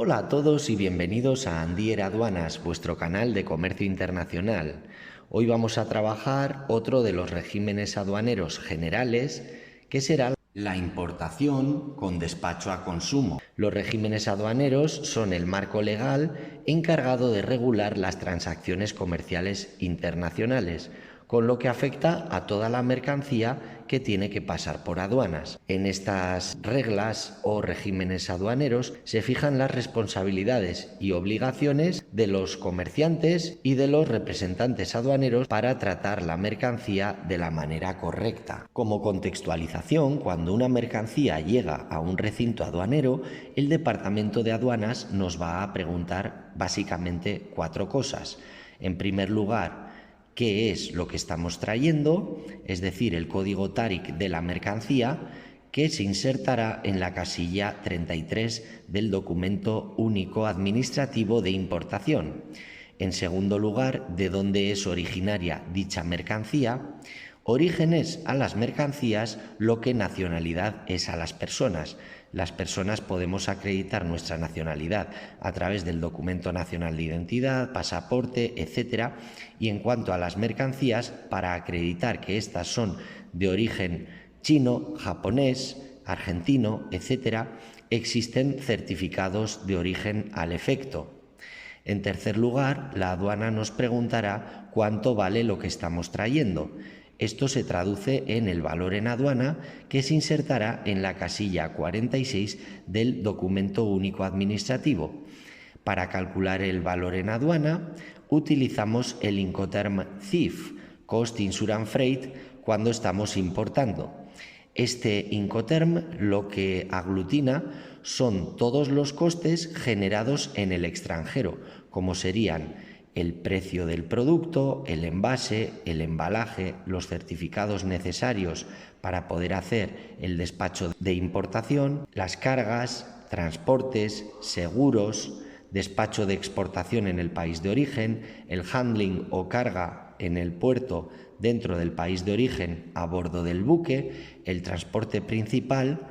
Hola a todos y bienvenidos a Andier Aduanas, vuestro canal de comercio internacional. Hoy vamos a trabajar otro de los regímenes aduaneros generales, que será la importación con despacho a consumo. Los regímenes aduaneros son el marco legal encargado de regular las transacciones comerciales internacionales, con lo que afecta a toda la mercancía que tiene que pasar por aduanas. En estas reglas o regímenes aduaneros se fijan las responsabilidades y obligaciones de los comerciantes y de los representantes aduaneros para tratar la mercancía de la manera correcta. Como contextualización, cuando una mercancía llega a un recinto aduanero, el Departamento de Aduanas nos va a preguntar básicamente 4 cosas. En primer lugar, qué es lo que estamos trayendo, es decir, el código TARIC de la mercancía, que se insertará en la casilla 33 del documento único administrativo de importación. En segundo lugar, de dónde es originaria dicha mercancía. Orígenes a las mercancías, lo que nacionalidad es a las personas. Las personas podemos acreditar nuestra nacionalidad a través del documento nacional de identidad, pasaporte, etc. Y en cuanto a las mercancías, para acreditar que éstas son de origen chino, japonés, argentino, etc., existen certificados de origen al efecto. En tercer lugar, la aduana nos preguntará cuánto vale lo que estamos trayendo. Esto se traduce en el valor en aduana, que se insertará en la casilla 46 del documento único administrativo. Para calcular el valor en aduana, utilizamos el Incoterm CIF, Cost Insurance Freight, cuando estamos importando. Este Incoterm lo que aglutina son todos los costes generados en el extranjero, como serían el precio del producto, el envase, el embalaje, los certificados necesarios para poder hacer el despacho de importación, las cargas, transportes, seguros, despacho de exportación en el país de origen, el handling o carga en el puerto dentro del país de origen a bordo del buque, el transporte principal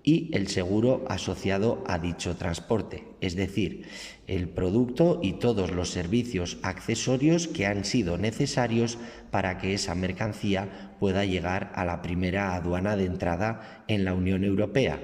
y el seguro asociado a dicho transporte, es decir, el producto y todos los servicios accesorios que han sido necesarios para que esa mercancía pueda llegar a la primera aduana de entrada en la Unión Europea.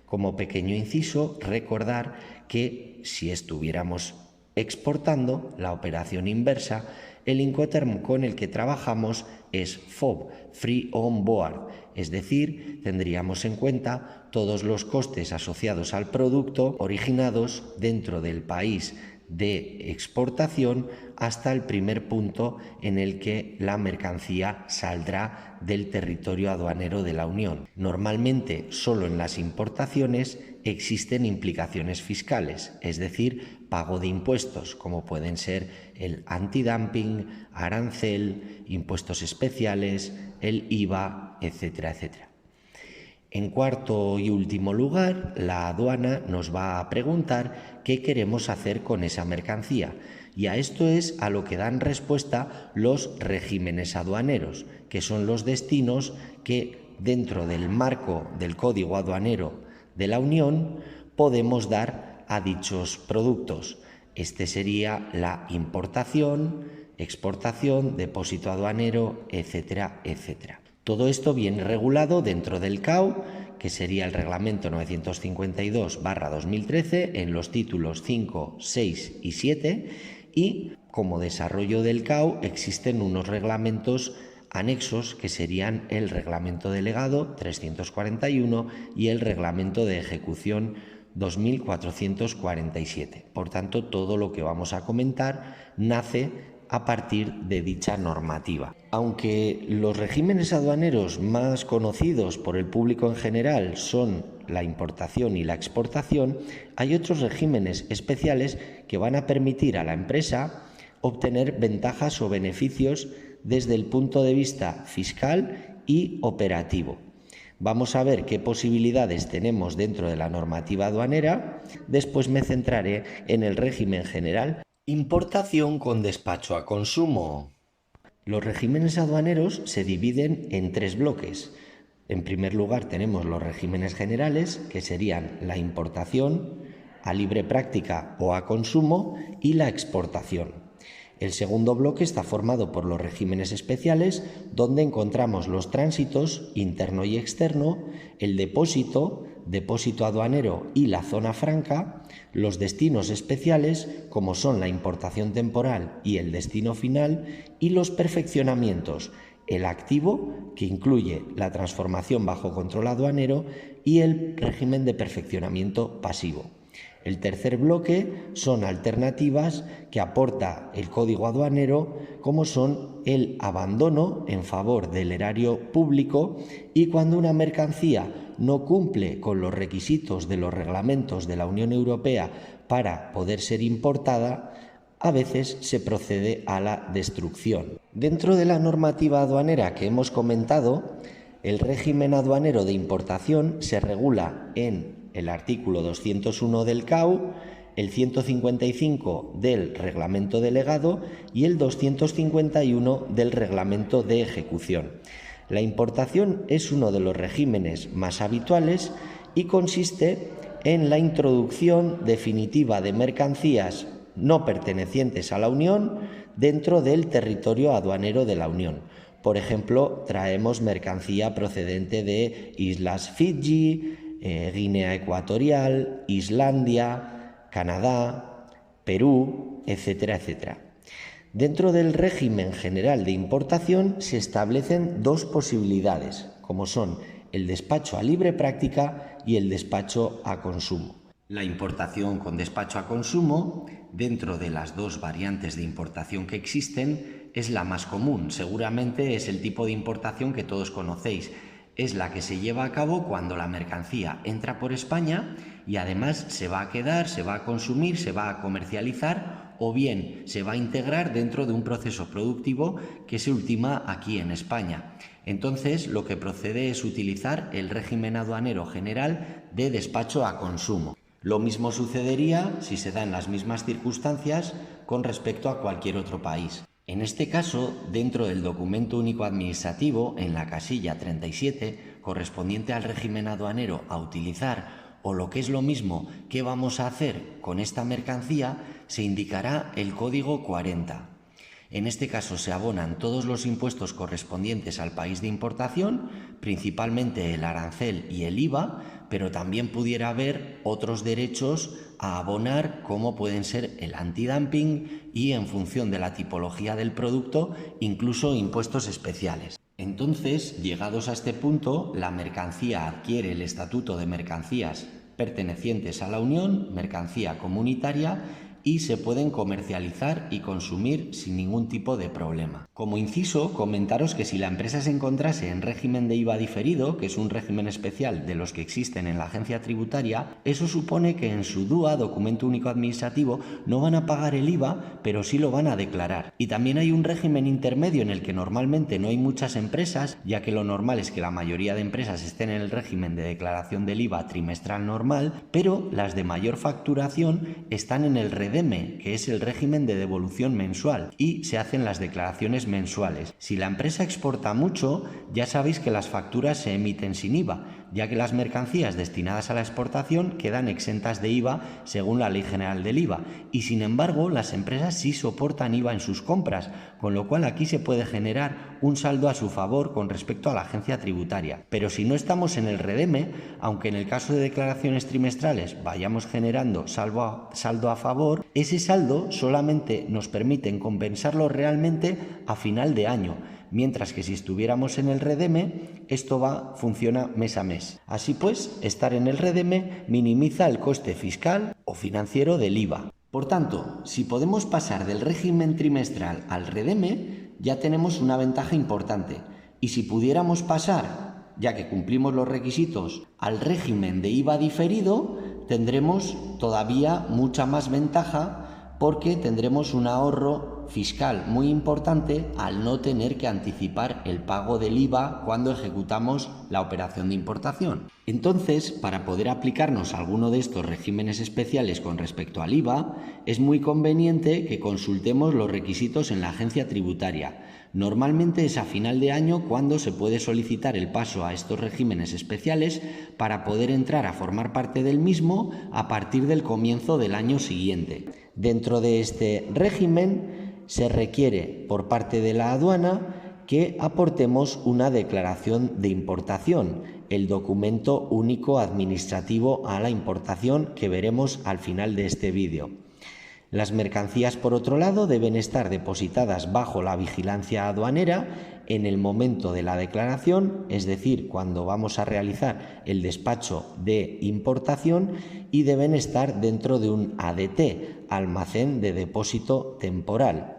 Como pequeño inciso, recordar que si estuviéramos exportando, la operación inversa, el Incoterm con el que trabajamos es FOB, Free On Board, es decir, tendríamos en cuenta todos los costes asociados al producto originados dentro del país de exportación hasta el primer punto en el que la mercancía saldrá del territorio aduanero de la Unión. Normalmente, solo en las importaciones existen implicaciones fiscales, es decir, pago de impuestos, como pueden ser el antidumping, arancel, impuestos especiales, el IVA, etcétera, etcétera. En cuarto y último lugar, la aduana nos va a preguntar qué queremos hacer con esa mercancía, y a esto es a lo que dan respuesta los regímenes aduaneros, que son los destinos que dentro del marco del Código Aduanero de la Unión podemos dar a dichos productos. Este sería la importación, exportación, depósito aduanero, etcétera, etcétera. Todo esto viene regulado dentro del CAU, que sería el Reglamento 952/2013, en los títulos 5, 6 y 7, y como desarrollo del CAU existen unos reglamentos anexos que serían el Reglamento Delegado 341 y el Reglamento de Ejecución 2447. Por tanto, todo lo que vamos a comentar nace a partir de dicha normativa. Aunque los regímenes aduaneros más conocidos por el público en general son la importación y la exportación, hay otros regímenes especiales que van a permitir a la empresa obtener ventajas o beneficios desde el punto de vista fiscal y operativo. Vamos a ver qué posibilidades tenemos dentro de la normativa aduanera. Después me centraré en el régimen general. Importación con despacho a consumo. Los regímenes aduaneros se dividen en 3 bloques. En primer lugar tenemos los regímenes generales, que serían la importación, a libre práctica o a consumo y la exportación. El segundo bloque está formado por los regímenes especiales, donde encontramos los tránsitos interno y externo, el depósito aduanero y la zona franca, los destinos especiales, como son la importación temporal y el destino final, y los perfeccionamientos, el activo, que incluye la transformación bajo control aduanero, y el régimen de perfeccionamiento pasivo. El tercer bloque son alternativas que aporta el Código Aduanero, como son el abandono en favor del erario público y cuando una mercancía no cumple con los requisitos de los reglamentos de la Unión Europea para poder ser importada, a veces se procede a la destrucción. Dentro de la normativa aduanera que hemos comentado, el régimen aduanero de importación se regula en el artículo 201 del CAU, el 155 del Reglamento Delegado y el 251 del Reglamento de Ejecución. La importación es uno de los regímenes más habituales y consiste en la introducción definitiva de mercancías no pertenecientes a la Unión dentro del territorio aduanero de la Unión. Por ejemplo, traemos mercancía procedente de Islas Fiji, Guinea Ecuatorial, Islandia, Canadá, Perú, etcétera, etcétera. Dentro del régimen general de importación se establecen dos posibilidades, como son el despacho a libre práctica y el despacho a consumo. La importación con despacho a consumo, dentro de las dos variantes de importación que existen, es la más común. Seguramente es el tipo de importación que todos conocéis. Es la que se lleva a cabo cuando la mercancía entra por España y además se va a quedar, se va a consumir, se va a comercializar o bien se va a integrar dentro de un proceso productivo que se ultima aquí en España. Entonces, lo que procede es utilizar el régimen aduanero general de despacho a consumo. Lo mismo sucedería si se dan las mismas circunstancias con respecto a cualquier otro país. En este caso, dentro del documento único administrativo, en la casilla 37, correspondiente al régimen aduanero a utilizar, o lo que es lo mismo, qué vamos a hacer con esta mercancía, se indicará el código 40. En este caso se abonan todos los impuestos correspondientes al país de importación, principalmente el arancel y el IVA, pero también pudiera haber otros derechos a abonar, como pueden ser el antidumping y, en función de la tipología del producto, incluso impuestos especiales. Entonces, llegados a este punto, la mercancía adquiere el estatuto de mercancías pertenecientes a la Unión, mercancía comunitaria, y se pueden comercializar y consumir sin ningún tipo de problema. Como inciso, comentaros que si la empresa se encontrase en régimen de IVA diferido, que es un régimen especial de los que existen en la agencia tributaria, eso supone que en su DUA, documento único administrativo, no van a pagar el IVA, pero sí lo van a declarar. Y también hay un régimen intermedio en el que normalmente no hay muchas empresas, ya que lo normal es que la mayoría de empresas estén en el régimen de declaración del IVA trimestral normal, pero las de mayor facturación están en el REDEME, que es el régimen de devolución mensual, y se hacen las declaraciones mensuales. Si la empresa exporta mucho, ya sabéis que las facturas se emiten sin IVA, ya que las mercancías destinadas a la exportación quedan exentas de IVA según la Ley General del IVA, y sin embargo las empresas sí soportan IVA en sus compras, con lo cual aquí se puede generar un saldo a su favor con respecto a la agencia tributaria. Pero si no estamos en el REDEME, aunque en el caso de declaraciones trimestrales vayamos generando saldo a favor, ese saldo solamente nos permite compensarlo realmente a final de año, mientras que si estuviéramos en el REDEME, esto funciona mes a mes. Así pues, estar en el REDEME minimiza el coste fiscal o financiero del IVA. Por tanto, si podemos pasar del régimen trimestral al REDEME, ya tenemos una ventaja importante. Y si pudiéramos pasar, ya que cumplimos los requisitos, al régimen de IVA diferido, tendremos todavía mucha más ventaja, porque tendremos un ahorro fiscal muy importante al no tener que anticipar el pago del IVA cuando ejecutamos la operación de importación. Entonces, para poder aplicarnos alguno de estos regímenes especiales con respecto al IVA, es muy conveniente que consultemos los requisitos en la agencia tributaria. Normalmente es a final de año cuando se puede solicitar el paso a estos regímenes especiales para poder entrar a formar parte del mismo a partir del comienzo del año siguiente. Dentro de este régimen se requiere por parte de la aduana que aportemos una declaración de importación, el documento único administrativo a la importación que veremos al final de este vídeo. Las mercancías, por otro lado, deben estar depositadas bajo la vigilancia aduanera en el momento de la declaración, es decir, cuando vamos a realizar el despacho de importación, y deben estar dentro de un ADT, almacén de depósito temporal.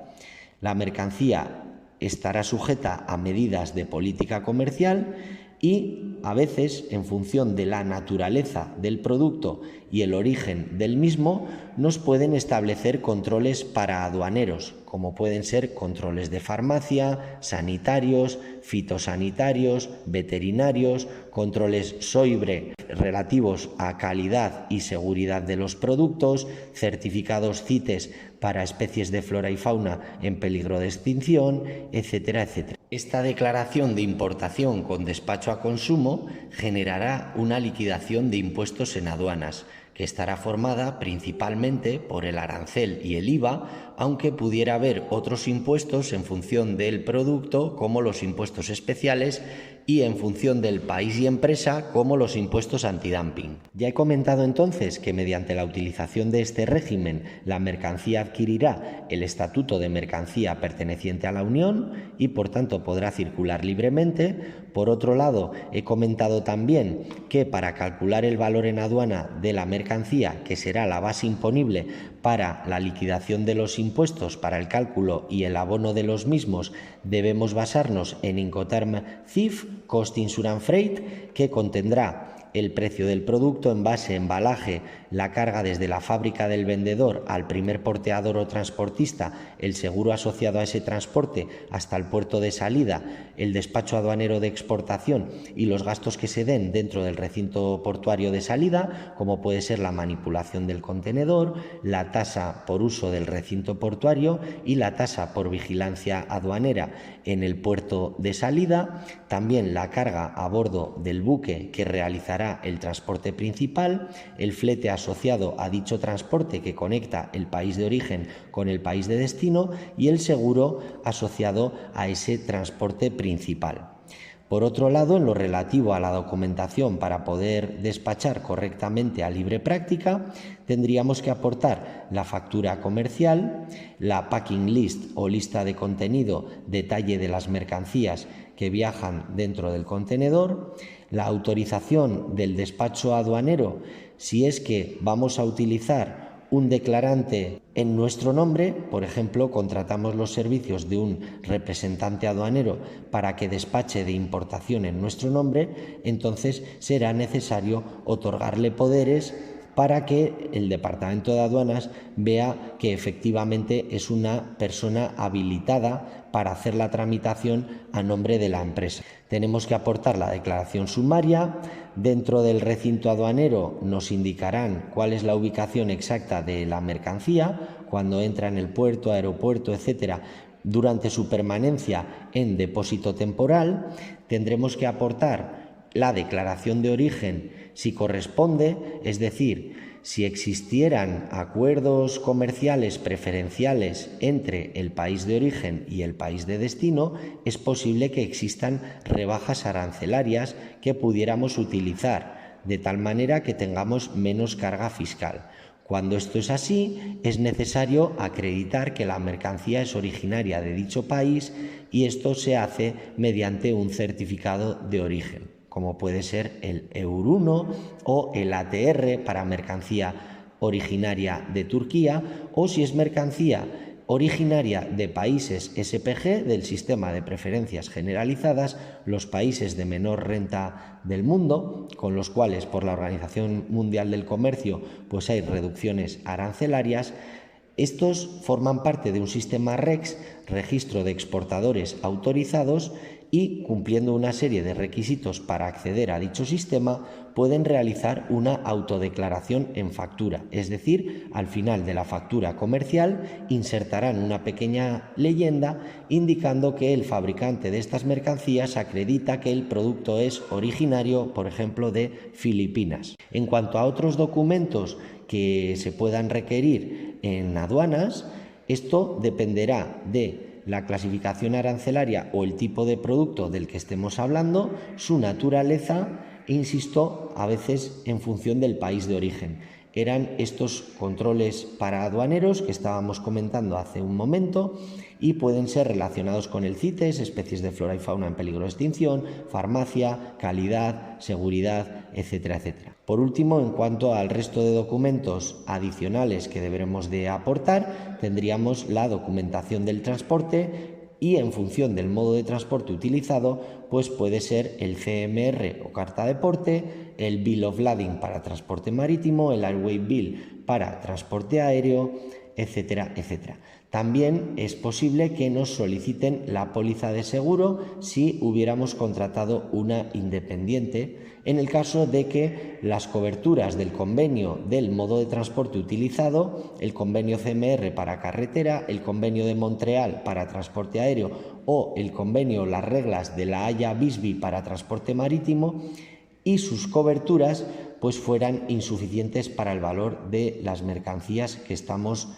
La mercancía estará sujeta a medidas de política comercial y a veces, en función de la naturaleza del producto y el origen del mismo, nos pueden establecer controles para aduaneros, como pueden ser controles de farmacia, sanitarios, fitosanitarios, veterinarios, controles SOIBRE relativos a calidad y seguridad de los productos, certificados CITES para especies de flora y fauna en peligro de extinción, etcétera, etcétera. Esta declaración de importación con despacho a consumo generará una liquidación de impuestos en aduanas, que estará formada principalmente por el arancel y el IVA, aunque pudiera haber otros impuestos en función del producto, como los impuestos especiales, y en función del país y empresa, como los impuestos antidumping. Ya he comentado entonces que mediante la utilización de este régimen, la mercancía adquirirá el estatuto de mercancía perteneciente a la Unión y, por tanto, podrá circular libremente. Por otro lado, he comentado también que para calcular el valor en aduana de la mercancía, que será la base imponible para la liquidación de los impuestos, para el cálculo y el abono de los mismos, debemos basarnos en Incoterm CIF, Cost Insurance Freight, que contendrá el precio del producto, envase, embalaje, la carga desde la fábrica del vendedor al primer porteador o transportista, el seguro asociado a ese transporte hasta el puerto de salida, el despacho aduanero de exportación y los gastos que se den dentro del recinto portuario de salida, como puede ser la manipulación del contenedor, la tasa por uso del recinto portuario y la tasa por vigilancia aduanera en el puerto de salida, también la carga a bordo del buque que realizará el transporte principal, el flete asociado a dicho transporte que conecta el país de origen con el país de destino y el seguro asociado a ese transporte principal. Por otro lado, en lo relativo a la documentación para poder despachar correctamente a libre práctica, tendríamos que aportar la factura comercial, la packing list o lista de contenido, detalle de las mercancías que viajan dentro del contenedor, la autorización del despacho aduanero si es que vamos a utilizar un declarante en nuestro nombre, por ejemplo, contratamos los servicios de un representante aduanero para que despache de importación en nuestro nombre, entonces será necesario otorgarle poderes para que el Departamento de Aduanas vea que efectivamente es una persona habilitada para hacer la tramitación a nombre de la empresa. Tenemos que aportar la declaración sumaria. Dentro del recinto aduanero nos indicarán cuál es la ubicación exacta de la mercancía cuando entra en el puerto, aeropuerto, etcétera, durante su permanencia en depósito temporal. Tendremos que aportar la declaración de origen si corresponde, es decir, si existieran acuerdos comerciales preferenciales entre el país de origen y el país de destino, es posible que existan rebajas arancelarias que pudiéramos utilizar, de tal manera que tengamos menos carga fiscal. Cuando esto es así, es necesario acreditar que la mercancía es originaria de dicho país y esto se hace mediante un certificado de origen, como puede ser el EUR1 o el ATR para mercancía originaria de Turquía, o si es mercancía originaria de países SPG del sistema de preferencias generalizadas, los países de menor renta del mundo, con los cuales por la Organización Mundial del Comercio pues hay reducciones arancelarias. Estos forman parte de un sistema REX, registro de exportadores autorizados, y cumpliendo una serie de requisitos para acceder a dicho sistema pueden realizar una autodeclaración en factura, es decir, al final de la factura comercial insertarán una pequeña leyenda indicando que el fabricante de estas mercancías acredita que el producto es originario, por ejemplo, de Filipinas. En cuanto a otros documentos que se puedan requerir en aduanas, esto dependerá de la clasificación arancelaria o el tipo de producto del que estemos hablando, su naturaleza e, insisto, a veces en función del país de origen. Eran estos controles para aduaneros que estábamos comentando hace un momento y pueden ser relacionados con el CITES, especies de flora y fauna en peligro de extinción, farmacia, calidad, seguridad, etcétera, etcétera. Por último, en cuanto al resto de documentos adicionales que deberemos de aportar, tendríamos la documentación del transporte y en función del modo de transporte utilizado, pues puede ser el CMR o carta de porte, el Bill of Lading para transporte marítimo, el Airway Bill para transporte aéreo, etcétera, etcétera. También es posible que nos soliciten la póliza de seguro si hubiéramos contratado una independiente, en el caso de que las coberturas del convenio del modo de transporte utilizado, el convenio CMR para carretera, el convenio de Montreal para transporte aéreo o el convenio, las reglas de la Haya-Visby para transporte marítimo, y sus coberturas pues fueran insuficientes para el valor de las mercancías que estamos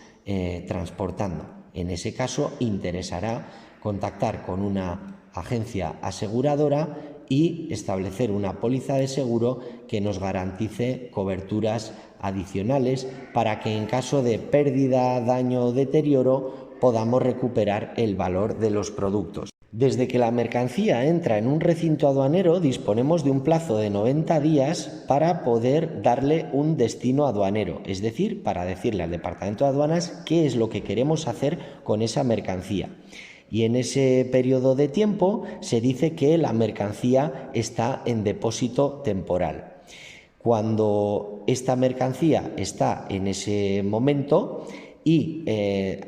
transportando. En ese caso interesará contactar con una agencia aseguradora y establecer una póliza de seguro que nos garantice coberturas adicionales para que en caso de pérdida, daño o deterioro podamos recuperar el valor de los productos. Desde que la mercancía entra en un recinto aduanero disponemos de un plazo de 90 días para poder darle un destino aduanero, es decir, para decirle al Departamento de Aduanas qué es lo que queremos hacer con esa mercancía. Y en ese periodo de tiempo se dice que la mercancía está en depósito temporal. Cuando esta mercancía está en ese momento y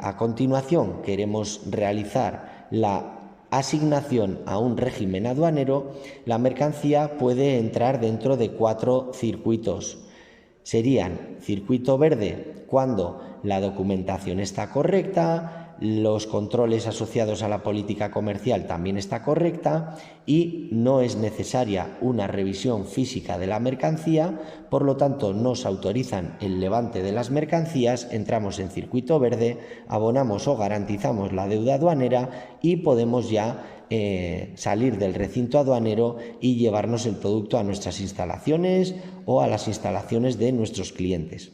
a continuación queremos realizar la asignación a un régimen aduanero, la mercancía puede entrar dentro de 4 circuitos. Serían circuito verde cuando la documentación está correcta, los controles asociados a la política comercial también está correcta y no es necesaria una revisión física de la mercancía, por lo tanto nos autorizan el levante de las mercancías, entramos en circuito verde, abonamos o garantizamos la deuda aduanera y podemos ya salir del recinto aduanero y llevarnos el producto a nuestras instalaciones o a las instalaciones de nuestros clientes.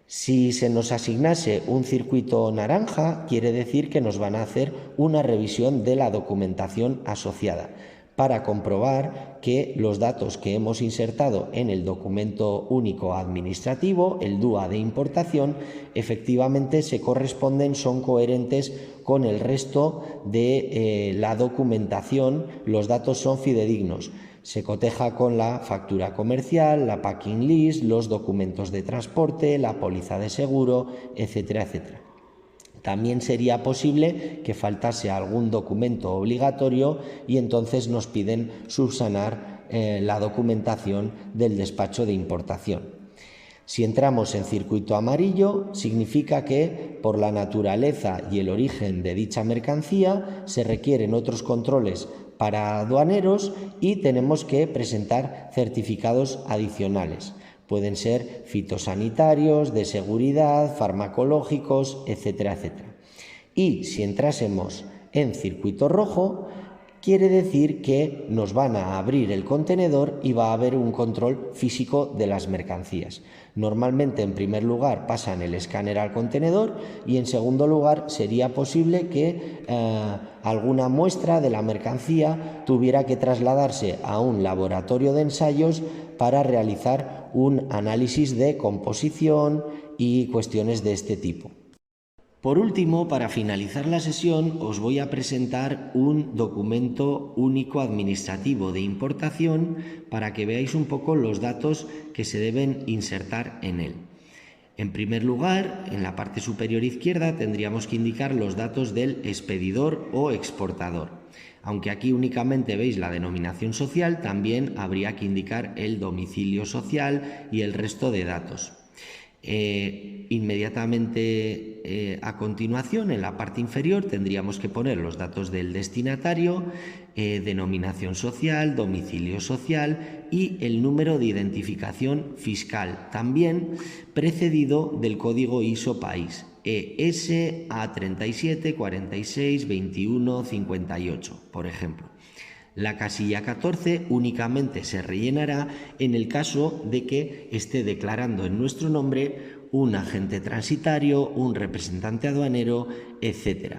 Si se nos asignase un circuito naranja, quiere decir que nos van a hacer una revisión de la documentación asociada para comprobar que los datos que hemos insertado en el documento único administrativo, el DUA de importación, efectivamente se corresponden, son coherentes con el resto de la documentación, los datos son fidedignos. Se coteja con la factura comercial, la packing list, los documentos de transporte, la póliza de seguro, etcétera, etcétera. También sería posible que faltase algún documento obligatorio y entonces nos piden subsanar la documentación del despacho de importación. Si entramos en circuito amarillo, significa que por la naturaleza y el origen de dicha mercancía se requieren otros controles para aduaneros y tenemos que presentar certificados adicionales. Pueden ser fitosanitarios, de seguridad, farmacológicos, etcétera, etcétera. Y si entrásemos en circuito rojo, quiere decir que nos van a abrir el contenedor y va a haber un control físico de las mercancías. Normalmente, en primer lugar, pasan el escáner al contenedor y, en segundo lugar, sería posible que alguna muestra de la mercancía tuviera que trasladarse a un laboratorio de ensayos para realizar un análisis de composición y cuestiones de este tipo. Por último, para finalizar la sesión, os voy a presentar un documento único administrativo de importación para que veáis un poco los datos que se deben insertar en él. En primer lugar, en la parte superior izquierda tendríamos que indicar los datos del expedidor o exportador. Aunque aquí únicamente veis la denominación social, también habría que indicar el domicilio social y el resto de datos. Inmediatamente a continuación, en la parte inferior, tendríamos que poner los datos del destinatario, denominación social, domicilio social y el número de identificación fiscal, también precedido del código ISO país, ES A37 46 21 58, por ejemplo. La casilla 14 únicamente se rellenará en el caso de que esté declarando en nuestro nombre un agente transitario, un representante aduanero, etc.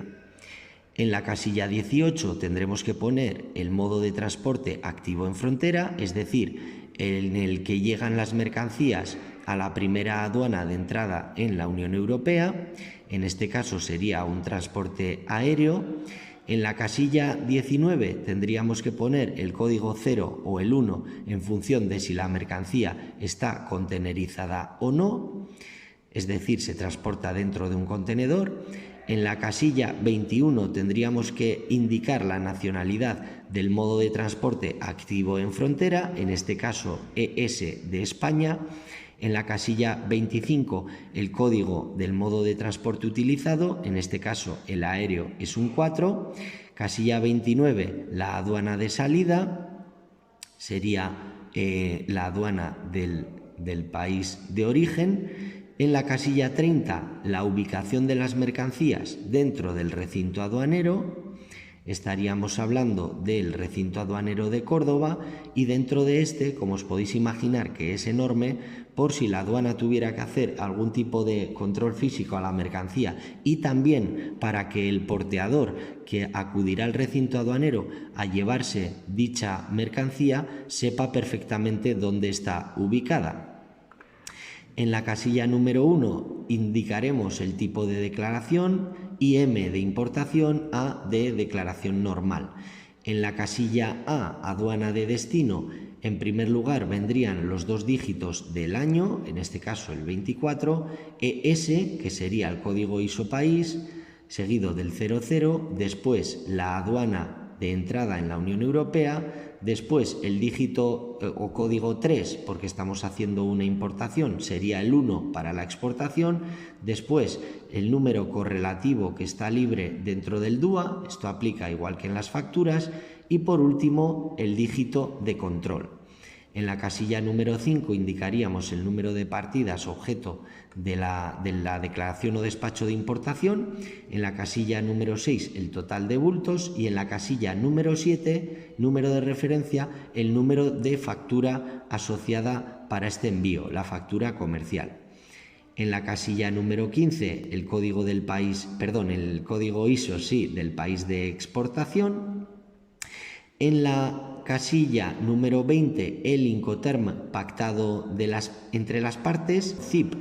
En la casilla 18 tendremos que poner el modo de transporte activo en frontera, es decir, en el que llegan las mercancías a la primera aduana de entrada en la Unión Europea. En este caso sería un transporte aéreo. En la casilla 19 tendríamos que poner el código 0 o el 1 en función de si la mercancía está contenerizada o no, es decir, se transporta dentro de un contenedor. En la casilla 21 tendríamos que indicar la nacionalidad del modo de transporte activo en frontera, en este caso ES de España. En la casilla 25 el código del modo de transporte utilizado, en este caso el aéreo es un 4. Casilla 29 la aduana de salida, sería la aduana del país de origen. En la casilla 30 la ubicación de las mercancías dentro del recinto aduanero. Estaríamos hablando del recinto aduanero de Córdoba y dentro de este, como os podéis imaginar que es enorme, por si la aduana tuviera que hacer algún tipo de control físico a la mercancía y también para que el porteador que acudirá al recinto aduanero a llevarse dicha mercancía sepa perfectamente dónde está ubicada. En la casilla número 1 indicaremos el tipo de declaración, IM de importación, A de declaración normal. En la casilla A, aduana de destino, en primer lugar vendrían los 2 dígitos del año, en este caso el 24, ES, que sería el código ISO país, seguido del 00, después la aduana de entrada en la Unión Europea, después el dígito o código 3, porque estamos haciendo una importación, sería el 1 para la exportación, después el número correlativo que está libre dentro del DUA, esto aplica igual que en las facturas, y por último el dígito de control. En la casilla número 5 indicaríamos el número de partidas objeto de la declaración o despacho de importación, en la casilla número 6 el total de bultos y en la casilla número 7, número de referencia, el número de factura asociada para este envío, la factura comercial. En la casilla número 15 el código del país, el código ISO del país de exportación. En la casilla número 20, el Incoterm pactado entre las partes, CIP,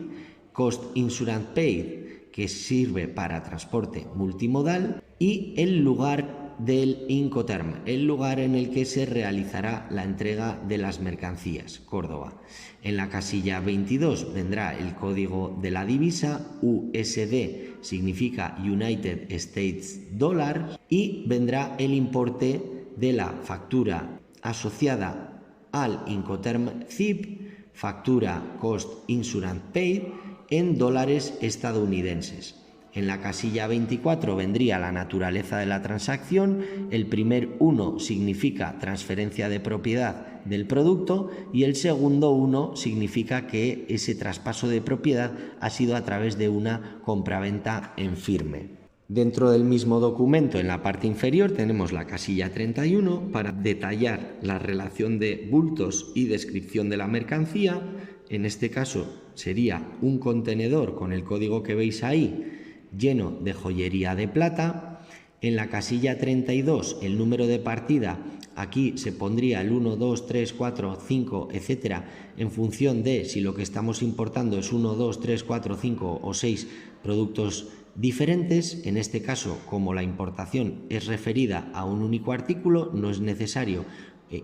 Cost Insurance Paid, que sirve para transporte multimodal, y el lugar del Incoterm, el lugar en el que se realizará la entrega de las mercancías, Córdoba. En la casilla 22 vendrá el código de la divisa, USD significa United States Dollar, y vendrá el importe de la factura asociada al Incoterm CIP, factura Cost Insurance Paid, en dólares estadounidenses. En la casilla 24 vendría la naturaleza de la transacción, el primer 1 significa transferencia de propiedad del producto y el segundo 1 significa que ese traspaso de propiedad ha sido a través de una compraventa en firme. Dentro del mismo documento, en la parte inferior, tenemos la casilla 31 para detallar la relación de bultos y descripción de la mercancía. En este caso sería un contenedor con el código que veis ahí, lleno de joyería de plata. En la casilla 32, el número de partida, aquí se pondría el 1, 2, 3, 4, 5, etcétera, en función de si lo que estamos importando es 1, 2, 3, 4, 5 o 6 productos diferentes. En este caso, como la importación es referida a un único artículo, no es necesario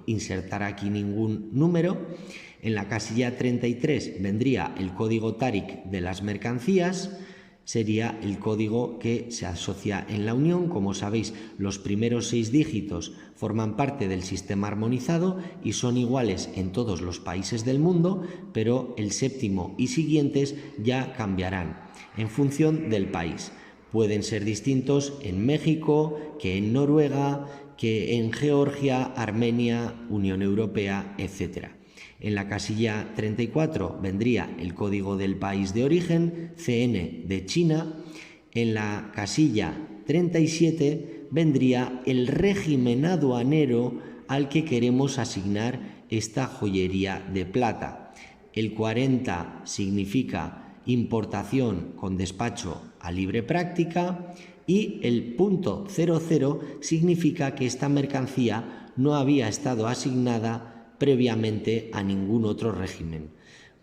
insertar aquí ningún número. En la casilla 33 vendría el código TARIC de las mercancías, sería el código que se asocia en la Unión. Como sabéis, los primeros 6 dígitos forman parte del sistema armonizado y son iguales en todos los países del mundo, pero el séptimo y siguientes ya cambiarán en función del país. Pueden ser distintos en México, que en Noruega, que en Georgia, Armenia, Unión Europea, etc. En la casilla 34 vendría el código del país de origen, CN de China. En la casilla 37 vendría el régimen aduanero al que queremos asignar esta joyería de plata. El 40 significa importación con despacho a libre práctica y el punto 00 significa que esta mercancía no había estado asignada previamente a ningún otro régimen.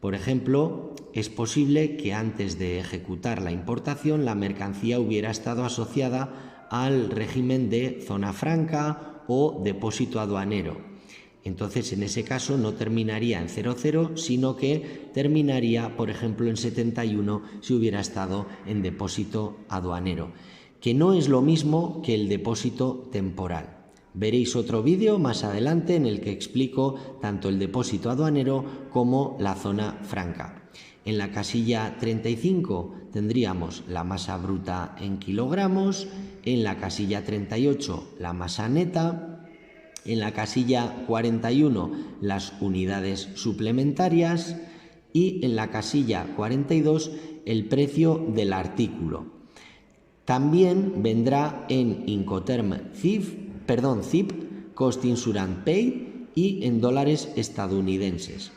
Por ejemplo, es posible que antes de ejecutar la importación la mercancía hubiera estado asociada al régimen de zona franca o depósito aduanero. Entonces, en ese caso no terminaría en 00, sino que terminaría, por ejemplo, en 71 si hubiera estado en depósito aduanero, que no es lo mismo que el depósito temporal. Veréis otro vídeo más adelante en el que explico tanto el depósito aduanero como la zona franca. En la casilla 35 tendríamos la masa bruta en kilogramos, en la casilla 38 la masa neta, en la casilla 41 las unidades suplementarias y en la casilla 42 el precio del artículo. También vendrá en Incoterm ZIP, Cost Insurance Paid y en dólares estadounidenses.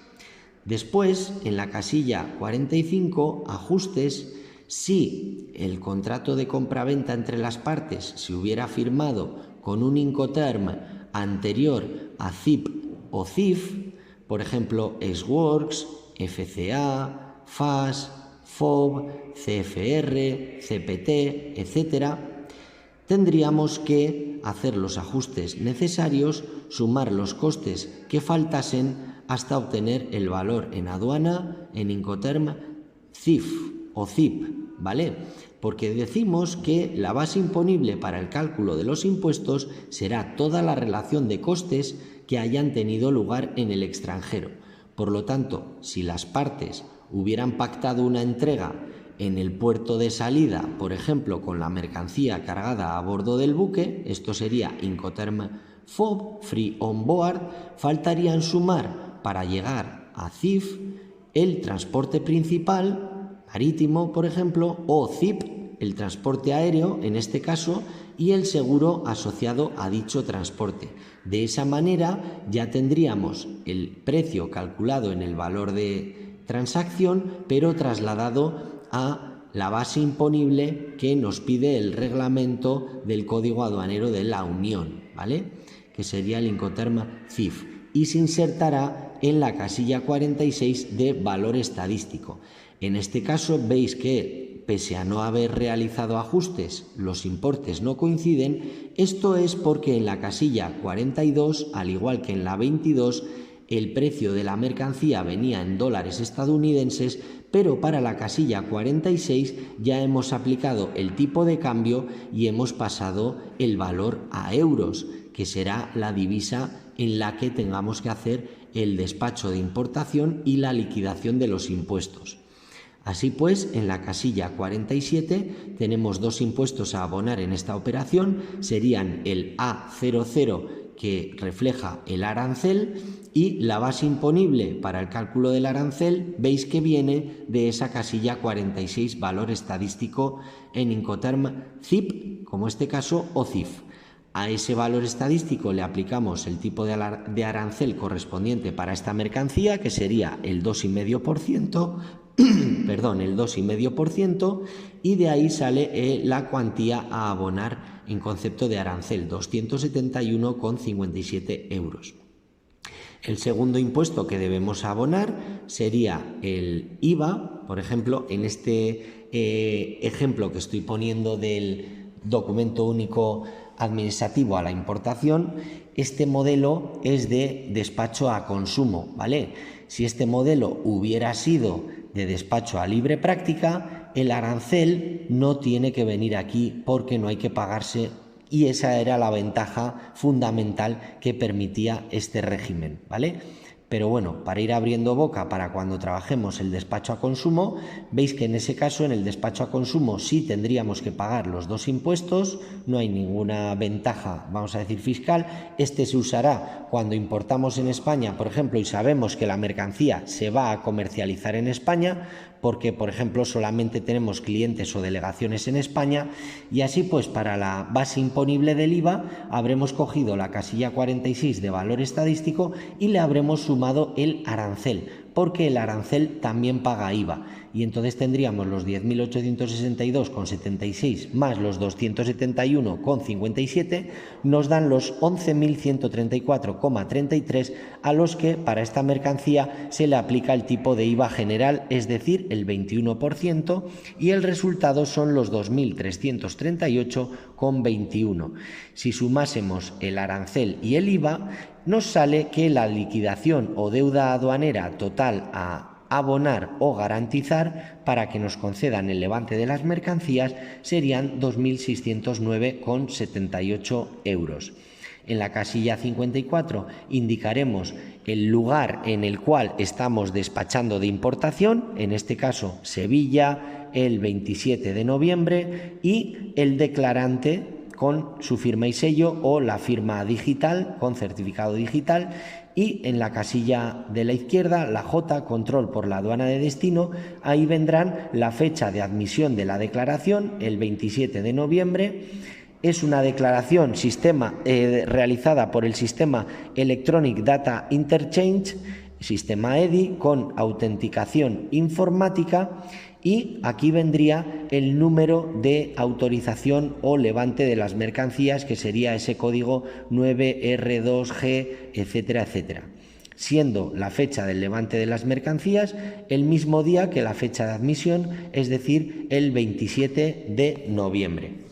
Después, en la casilla 45, ajustes, si el contrato de compraventa entre las partes se hubiera firmado con un Incoterm anterior a ZIP o CIF, por ejemplo, S-Works, FCA, FAS, FOB, CFR, CPT, etc., tendríamos que hacer los ajustes necesarios, sumar los costes que faltasen hasta obtener el valor en aduana, en Incoterm, CIF o ZIP, ¿vale? Porque decimos que la base imponible para el cálculo de los impuestos será toda la relación de costes que hayan tenido lugar en el extranjero. Por lo tanto, si las partes hubieran pactado una entrega en el puerto de salida, por ejemplo, con la mercancía cargada a bordo del buque, esto sería Incoterm FOB, Free On Board, faltarían sumar para llegar a CIF el transporte principal, marítimo, por ejemplo, o CIP, el transporte aéreo, en este caso, y el seguro asociado a dicho transporte. De esa manera ya tendríamos el precio calculado en el valor de transacción, pero trasladado a la base imponible que nos pide el reglamento del Código Aduanero de la Unión, ¿vale? Que sería el Incoterm CIF, y se insertará en la casilla 46 de valor estadístico. En este caso veis que, pese a no haber realizado ajustes, los importes no coinciden. Esto es porque en la casilla 42, al igual que en la 22, el precio de la mercancía venía en dólares estadounidenses, pero para la casilla 46 ya hemos aplicado el tipo de cambio y hemos pasado el valor a euros, que será la divisa en la que tengamos que hacer el despacho de importación y la liquidación de los impuestos. Así pues, en la casilla 47 tenemos dos impuestos a abonar en esta operación, serían el A00, que refleja el arancel, y la base imponible para el cálculo del arancel veis que viene de esa casilla 46, valor estadístico en Incoterm ZIP, como este caso, o CIF. A ese valor estadístico le aplicamos el tipo de arancel correspondiente para esta mercancía, que sería el 2,5%, el 2,5%, y de ahí sale la cuantía a abonar en concepto de arancel, 271,57 euros. El segundo impuesto que debemos abonar sería el IVA. Por ejemplo, en este ejemplo que estoy poniendo del documento único administrativo a la importación, este modelo es de despacho a consumo, ¿vale? Si este modelo hubiera sido de despacho a libre práctica, el arancel no tiene que venir aquí porque no hay que pagarse, y esa era la ventaja fundamental que permitía este régimen, ¿vale? Pero bueno, para ir abriendo boca para cuando trabajemos el despacho a consumo, veis que en ese caso, en el despacho a consumo, sí tendríamos que pagar los dos impuestos, no hay ninguna ventaja, vamos a decir, fiscal. Este se usará cuando importamos en España, por ejemplo, y sabemos que la mercancía se va a comercializar en España, porque, por ejemplo, solamente tenemos clientes o delegaciones en España, y así pues para la base imponible del IVA habremos cogido la casilla 46 de valor estadístico y le habremos sumado el arancel, porque el arancel también paga IVA, y entonces tendríamos los 10.862,76 más los 271,57, nos dan los 11.134,33, a los que para esta mercancía se le aplica el tipo de IVA general, es decir, el 21%, y el resultado son los 2.338,21. Si sumásemos el arancel y el IVA, nos sale que la liquidación o deuda aduanera total a abonar o garantizar para que nos concedan el levante de las mercancías serían 2.609,78 euros. En la casilla 54 indicaremos el lugar en el cual estamos despachando de importación, en este caso Sevilla, el 27 de noviembre, y el declarante con su firma y sello o la firma digital con certificado digital, y en la casilla de la izquierda, la J, control por la aduana de destino, ahí vendrán la fecha de admisión de la declaración, el 27 de noviembre. Es una declaración realizada por el sistema Electronic Data Interchange, sistema EDI, con autenticación informática, y aquí vendría el número de autorización o levante de las mercancías, que sería ese código 9R2G, etcétera, etcétera, siendo la fecha del levante de las mercancías el mismo día que la fecha de admisión, es decir, el 27 de noviembre.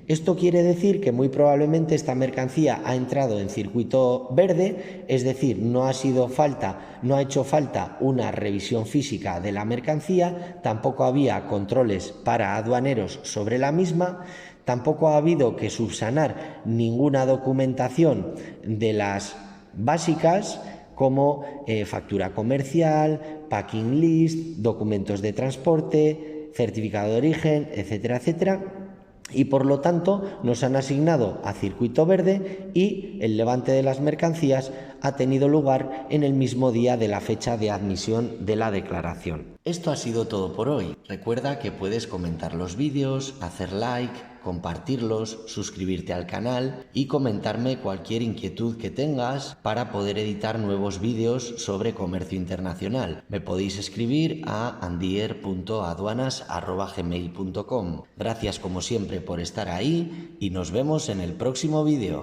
Esto quiere decir que muy probablemente esta mercancía ha entrado en circuito verde, es decir, no ha hecho falta una revisión física de la mercancía, tampoco había controles para aduaneros sobre la misma, tampoco ha habido que subsanar ninguna documentación de las básicas como factura comercial, packing list, documentos de transporte, certificado de origen, etcétera, etcétera. Y por lo tanto nos han asignado a circuito verde, y el levante de las mercancías ha tenido lugar en el mismo día de la fecha de admisión de la declaración. Esto ha sido todo por hoy. Recuerda que puedes comentar los vídeos, hacer like, compartirlos, suscribirte al canal y comentarme cualquier inquietud que tengas para poder editar nuevos vídeos sobre comercio internacional. Me podéis escribir a andier.aduanas@gmail.com. Gracias como siempre por estar ahí y nos vemos en el próximo vídeo.